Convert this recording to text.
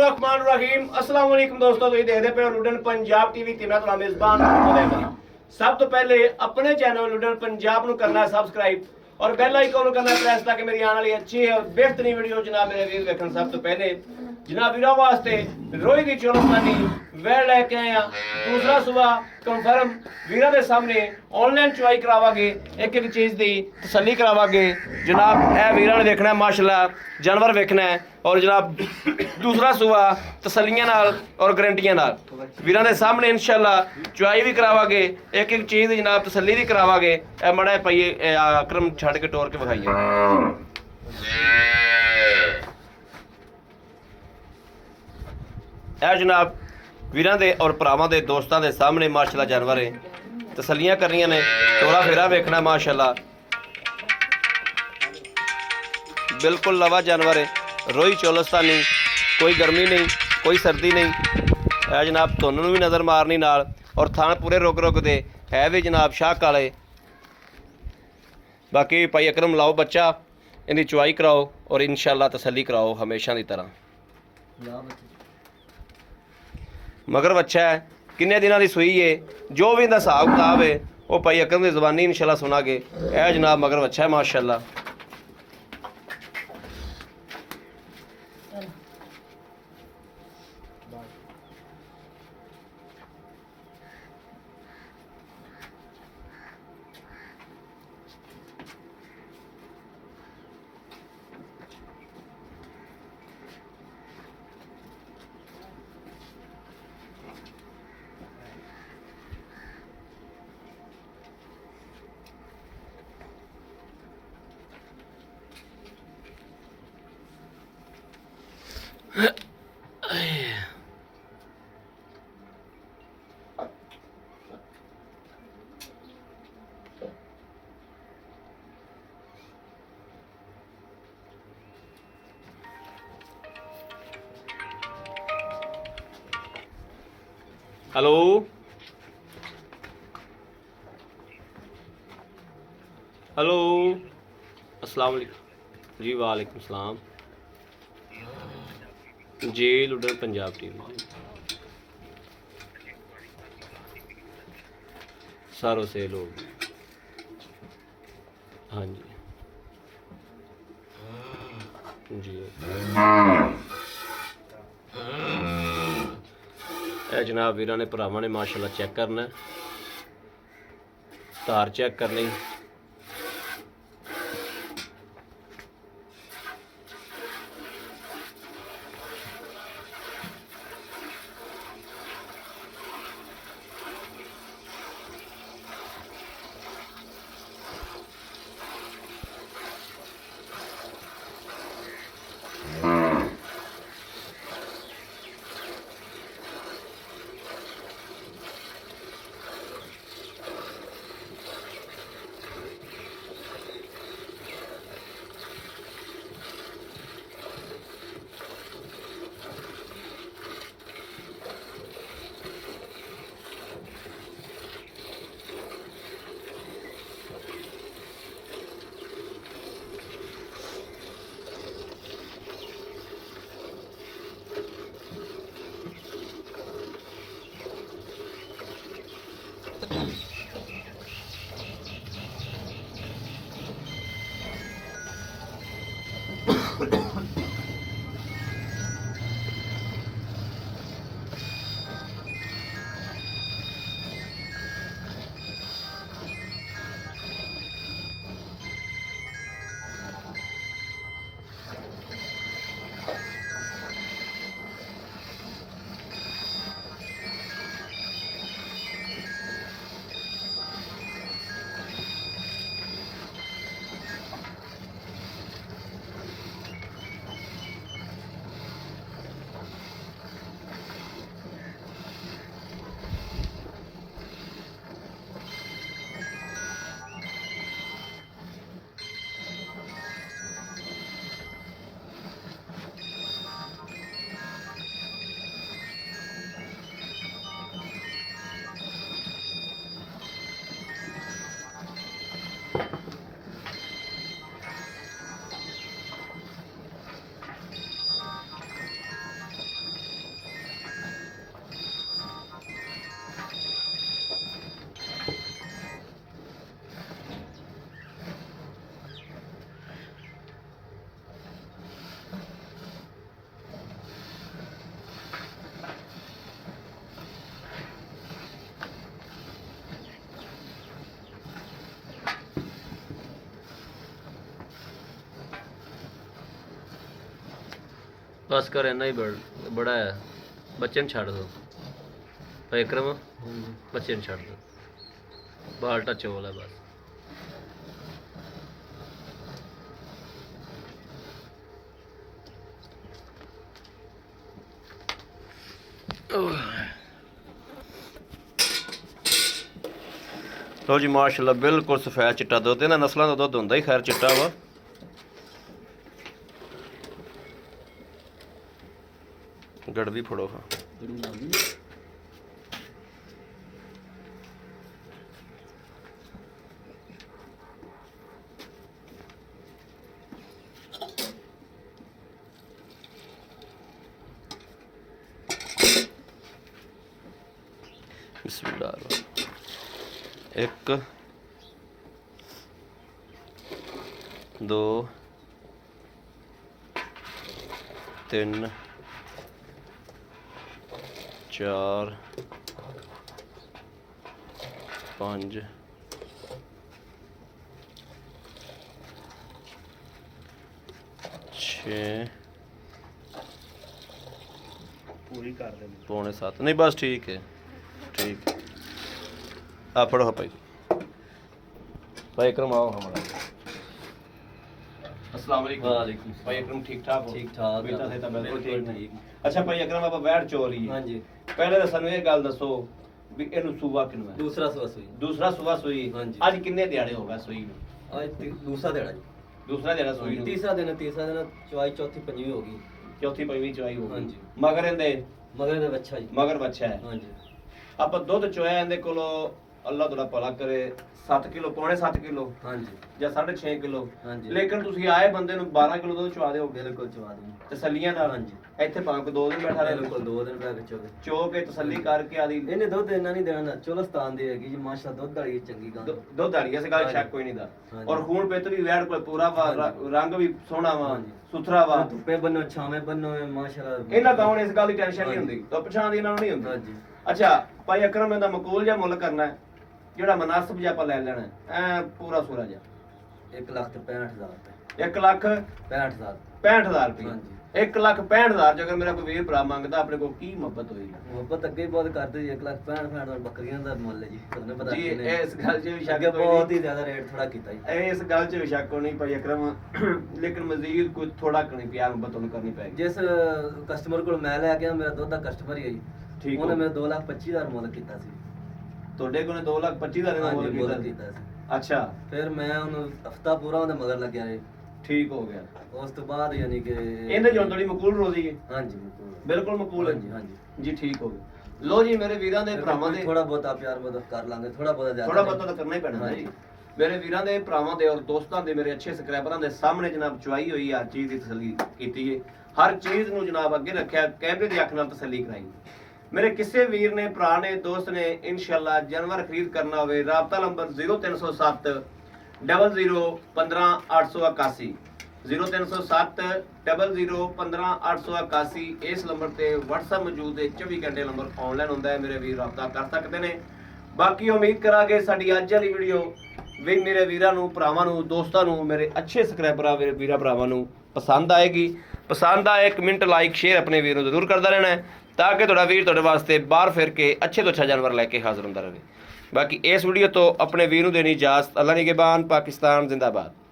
बिस्मिल्लाहिर्रहमानिर्रहीम अस्सलाम वालेकुम दोस्तों, ਤੁਸੀਂ ਦੇਖਦੇ ਪਏ ਹੋ ਲੁਡਨ ਪੰਜਾਬ ਟੀਵੀ ਤੇ ਮੈਂ ਤੁਹਾਡਾ ਮੇਜ਼ਬਾਨ ਮੁਹੰਮਦ। ਸਭ ਤੋਂ ਪਹਿਲੇ ਆਪਣੇ ਚੈਨਲ ਲੁਡਨ ਪੰਜਾਬ ਨੂੰ ਕਰਨਾ ਸਬਸਕ੍ਰਾਈਬ और बेल आइकन को करना प्रेस ताकि मेरी आने वाली अच्छी और बेहतरीन वीडियो जनाब मेरे वीर देखने सब तो पहले जनाब वीरों वास्ते रोई की चौलस्तानी वह लेके आए हैं। दूसरा सुबह कंफर्म वीरों के सामने ऑनलाइन चुवाई करावांगे, एक एक चीज़ की तसल्ली करावांगे जनाब। यह वीरों ने देखना है माशाल्लाह जानवर वेखना है और जनाब दूसरा सुबह तसल्लियां नाल और गारंटियां नाल वीरों के सामने इंशाल्लाह चुवाई भी करावांगे, एक एक चीज़ की जनाब तसल्ली भी करावांगे। मड़ा पाइए अकरम छड़ के टोर के विखाइए। यह जनाब वीरां दे और भरावां दे दोस्तां दे सामने माशाल्लाह जानवर है, तसल्लियां करनियां ने, टोरा फेरा वेखना माशाल्लाह बिल्कुल लवा जानवर है। रोई चौलस्तानी, कोई गर्मी नहीं कोई सर्दी नहीं। है जनाब धुन नूं भी नज़र मारनी नाल और थान पूरे रुक रुक दे है भी जनाब शाह काले। बाकी भाई अकरम लाओ बच्चा, इनकी चुवाई कराओ और इंशाल्लाह तसल्ली कराओ हमेशा की तरह। मगर बच्चा है किन्ने दिनों की सूई है, जो भी इनका हिसाब किताब है वो भाई अकरम की ज़बानी इंशाल्लाह सुनागे। यह जनाब मगर बच्चा है माशाल्लाह। हेलो हेलो अस्सलाम वालेकुम जी। वालेकुम सलाम जी। लुडन पंजाब टीवी सारों से लोग हाँ जी जी। जनाब वीरां ने भरावां ने माशाल्लाह चेक करना, तार चेक करनी। बस कर इन्ना ही बड़ा है बच्चे छड़ दो भाई विक्रम बच्चे छड़ दो बाल्टा चोल है बस लो जी माशाल्लाह बिल्कुल सफेद चिट्टा दुद्ध इन्हां नस्लों का दुद्ध होंदा ही खैर चिट्टा वा गड़वी फड़ो हाँ बिस्मिल्लाह एक दो तीन चार पाँच छः पूरी कर दें पौने 7 नहीं बस ठीक है ठीक आ पढ़ो हाँ भाई भाई इकरम आओ हमारा अस्सलाम वालेकुम भाई इकरम ठीक ठाक हो ठीक ठाक बेटा थे तो बिल्कुल ठीक ठीक अच्छा भाई इकरम आप बैठ चोरी हाँ जी पहले तो सानू ये गल दसो भी ਇਹਨੂੰ ਸੂਆ ਕਿੰਨਾ दूसरा सुबह सुई ਦੂਸਰਾ ਸੂਆ ਸੂਈ ਹਾਂਜੀ। ਅੱਜ ਕਿੰਨੇ ਦਿਹਾੜੇ ਹੋ ਗਏ ਸੂਈ ਨੂੰ आज दूसरा देना जी ਦੂਸਰਾ ਦਿਹਾੜਾ ਸੂਈ ਨੂੰ तीसरा दिन चौथी चौथी पंजवी होगी ਚੌਥੀ ਪੰਜਵੀਂ ਚਵਾਈ ਹੋ ਗਈ ਹਾਂਜੀ। ਮਗਰ ਇਹਦੇ मगर का बच्चा जी ਮਗਰ ਬੱਚਾ ਹੈ हाँ जी ਆਪਾਂ ਦੁੱਧ ਚੋਇਆ ਇਹਦੇ ਕੋਲੋਂ ਅੱਲਾਹ ਤੁਹਾਡਾ ਭਲਾ ਕਰੇ 7 ਕਿਲੋ ਪੌਣੇ 7 ਕਿਲੋ हाँ जी ਜਾਂ 6.5 ਕਿਲੋ हाँ जी ਲੇਕਿਨ ਤੁਸੀਂ ਆਏ ਬੰਦੇ ਨੂੰ 12 ਕਿਲੋ ਦੁੱਧ ਚਵਾ ਦਿਓ बिल्कुल चवा दूंगी ਤਸੱਲੀਆਂ ਨਾਲ ਹਾਂਜੀ। ਇੱਥੇ ਭਾਵੇਂ ਕੋਈ 2 ਦਿਨ ਬੈਠਾ ਰਹੇ बिल्कुल 2 दिन बैठ चौके ਚੋ ਕੇ ਤਸੱਲੀ ਕਰਕੇ ਆਦੀ ਇਹਨੇ ਦੁੱਧ ਇੰਨਾ ਨਹੀਂ ਦੇਣਾ ਚੋਲਸਤਾਨ ਦੀ ਹੈਗੀ ਜੀ ਮਾਸ਼ਾਅੱਲਾ ਦੁੱਧ ਵਾਲੀ ਚੰਗੀ ਗਾਂ ਦੁੱਧ ਵਾਲੀ ਇਸ ਗੱਲ ਹਾਂਜੀ। ਸ਼ੱਕ ਕੋਈ ਨਹੀਂ ਦਾ ਹਾਂਜੀ। ਔਰ ਖੂਨ ਪਿੱਤ ਵੀ ਵੈੜ ਕੋਲ ਪੂਰਾ ਵਾ ਹਾਂਜੀ। ਰੰਗ ਵੀ ਸੋਹਣਾ ਵਾ ਹਾਂਜੀ। ਸੁਥਰਾ ਵਾ ਧੁੱਪੇ ਬੰਨੋ ਛਾਵੇਂ ਬੰਨੋ ਮਾਸ਼ਾਅੱਲਾ ਇਹਨਾਂ ਗਾਉਣ ਇਸ ਗੱਲ ਦੀ ਟੈਨਸ਼ਨ ਨਹੀਂ ਹਾਂਜੀ। ਹੁੰਦੀ ਧੁੱਪ ਛਾਂ ਦੀ ਇਹਨਾਂ ਨੂੰ ਨਹੀਂ ਹੁੰਦੀ ਹਾਂਜੀ ਅੱਛਾ ਭਾਈ ਅਕਰਮ ਇਹਦਾ ਮਕੂਲ ਜਿਹਾ ਮੁੱਲ ਕਰਨਾ ਹੈ ਜਿਹੜਾ ਮਨਾਸਬ ਜਿਹਾ ਆਪਾਂ ਲੈ ਲੈਣਾ ਹੈ ਐ ਪੂਰਾ ਸੂਰਾ ਜਿਹਾ 1,65,000 ਰੁਪਏ 1 ਲੱਖ 65,000 65,000 ਰੁਪਏ ਹਾਂਜੀ 1 ਲੱਖ 65,000 ਜੇ ਅਗਰ ਮੇਰਾ ਕੋਈ ਵੀਰ ਭਰਾ ਮੰਗਦਾ ਆਪਣੇ ਕੋਲ ਕੀ ਮੁਹੱਬਤ ਹੋਈ ਮੁਹੱਬਤ ਅੱਗੇ ਹੀ ਬਹੁਤ ਕਰਦੇ ਜੀ 1,65,000 ਬੱਕਰੀਆਂ ਦਾ ਮੁੱਲ ਹੈ ਜੀ ਤੁਹਾਨੂੰ ਪਤਾ ਜੀ ਕਿੰਨੇ ਇਸ ਗੱਲ 'ਚ ਵੀ ਸ਼ੱਕ ਅੱਗੇ ਕੋਈ ਬਹੁਤ ਨਹੀਂ ਹੀ ਜ਼ਿਆਦਾ ਰੇਟ ਥੋੜਾ ਕੀਤਾ ਜੀ ਇਸ ਗੱਲ 'ਚ ਵੀ ਸ਼ੱਕ ਨਹੀਂ ਭਾਈ ਅਕਰਮ ਲੇਕਿਨ ਮਜ਼ੀਦ ਕੋਈ ਥੋੜਾ ਕਣੀ ਪਿਆਰ ਮੁਹੱਬਤ ਤੁਹਾਨੂੰ ਕਰਨੀ ਪੈਗੀ ਜਿਸ ਕਸਟਮਰ ਕੋਲ ਮੈਂ ਲੈ ਗਿਆ ਮੇਰਾ ਦੁੱਧ ਦਾ ਕਸਟਮਰ ਹੀ ਹੈ ਜੀ ਠੀਕ ਉਹਨੇ ਹੋ ਮੇਰਾ 2,25,000 ਮੁੱਲ ਕੀਤਾ ਸੀ ਤੁਹਾਡੇ ਕੋਲ 2,25,000 ਦਾ ਹਾਂਜੀ ਮੁੱਲ ਮੁੱਲ ਕੀਤਾ ਕੀਤਾ ਸੀ ਅੱਛਾ ਫਿਰ ਮੈਂ ਉਹਨੂੰ ਹਫਤਾ ਪੂਰਾ ਉਹਦੇ ਮਗਰ ਲੱਗਿਆ ਜੀ ਠੀਕ ਹੋ ਗਿਆ ਉਸ ਤੋਂ ਬਾਅਦ ਯਾਨੀ ਕਿ ਇਹਦੇ ਜੋਂ ਥੋੜੀ ਮਕੂਲ ਰੋਜ਼ੀ ਹੈ ਹਾਂਜੀ ਬਿਲਕੁਲ ਬਿਲਕੁਲ ਮਕੂਲ ਹੈ ਹਾਂਜੀ ਹਾਂਜੀ ਜੀ ਠੀਕ ਹੋ ਗਿਆ ਲੋ ਜੀ ਮੇਰੇ ਵੀਰਾਂ ਦੇ ਭਰਾਵਾਂ ਦੇ ਥੋੜਾ ਬਹੁਤਾ ਪਿਆਰ ਮਦਦ ਕਰ ਲਾਂਗੇ ਥੋੜਾ ਬਹੁਤਾ ਜ਼ਿਆਦਾ ਥੋੜਾ ਨਹੀਂ। ਬਹੁਤਾ ਤਾਂ ਕਰਨਾ ਹੀ ਪੈਣਾ ਨਾ ਜੀ ਹਾਂਜੀ। ਮੇਰੇ ਵੀਰਾਂ ਦੇ ਭਰਾਵਾਂ ਦੇ ਔਰ ਦੋਸਤਾਂ ਦੇ ਮੇਰੇ ਅੱਛੇ ਸਬਸਕ੍ਰਾਈਬਰਾਂ ਦੇ ਸਾਹਮਣੇ ਜਨਾਬ ਚੁਆਈ ਹੋਈ ਹਰ ਚੀਜ਼ ਦੀ ਤਸੱਲੀ ਕੀਤੀ ਹੈ ਹਰ ਚੀਜ਼ ਨੂੰ ਜਨਾਬ ਅੱਗੇ ਰੱਖਿਆ ਕੈਮਰੇ ਦੀ ਅੱਖ ਨਾਲ ਤਸੱਲੀ ਕਰਾਈ ਮੇਰੇ ਕਿਸੇ ਵੀਰ ਨੇ ਭਰਾ ਨੇ ਦੋਸਤ ਨੇ ਇਨਸ਼ਾਅੱਲਾ ਜਾਨਵਰ ਖਰੀਦ ਕਰਨਾ ਹੋਵੇ ਰਾਬਤਾ ਨੰਬਰ 0307 00 15 881 0307 00 15 881 ਇਸ ਨੰਬਰ ਤੇ WhatsApp ਮੌਜੂਦ ਹੈ 24 ਘੰਟੇ ਨੰਬਰ ਆਨਲਾਈਨ ਹੁੰਦਾ ਹੈ ਮੇਰੇ ਵੀਰ ਰਾਬਤਾ ਕਰ ਸਕਦੇ ਨੇ ਬਾਕੀ ਉਮੀਦ ਕਰਾਂਗੇ ਸਾਡੀ ਅੱਜ ਵਾਲੀ ਵੀਡੀਓ ਵੀ ਮੇਰੇ ਵੀਰਾਂ ਨੂੰ ਭਰਾਵਾਂ ਨੂੰ ਦੋਸਤਾਂ ਨੂੰ ਮੇਰੇ ਅੱਛੇ ਸਬਸਕ੍ਰਾਈਬਰਾਂ ਮੇਰੇ ਵੀਰਾਂ ਭਰਾਵਾਂ ਨੂੰ ਪਸੰਦ ਆਏਗੀ ਪਸੰਦ ਆਏ ਇੱਕ ਮਿੰਟ ਲਾਈਕ ਸ਼ੇਅਰ ਆਪਣੇ ਵੀਰ ਨੂੰ ਜ਼ਰੂਰ ਕਰਦਾ ਰਹਿਣਾ ਹੈ ਤਾਂ ਕਿ ਤੁਹਾਡਾ ਵੀਰ ਤੁਹਾਡੇ ਵਾਸਤੇ ਬਾਹਰ ਫਿਰ ਕੇ ਅੱਛੇ ਤੋਂ ਅੱਛਾ ਜਾਨਵਰ ਲੈ ਕੇ ਹਾਜ਼ਰ ਹੁੰਦਾ ਰਹੇ ਬਾਕੀ ਇਸ ਵੀਡੀਓ ਤੋਂ ਆਪਣੇ ਵੀਰ ਨੂੰ ਦੇਣੀ ਇਜਾਜ਼ਤ ਅੱਲਾ ਨਿਗਹਿਬਾਨ ਪਾਕਿਸਤਾਨ ਜ਼ਿੰਦਾਬਾਦ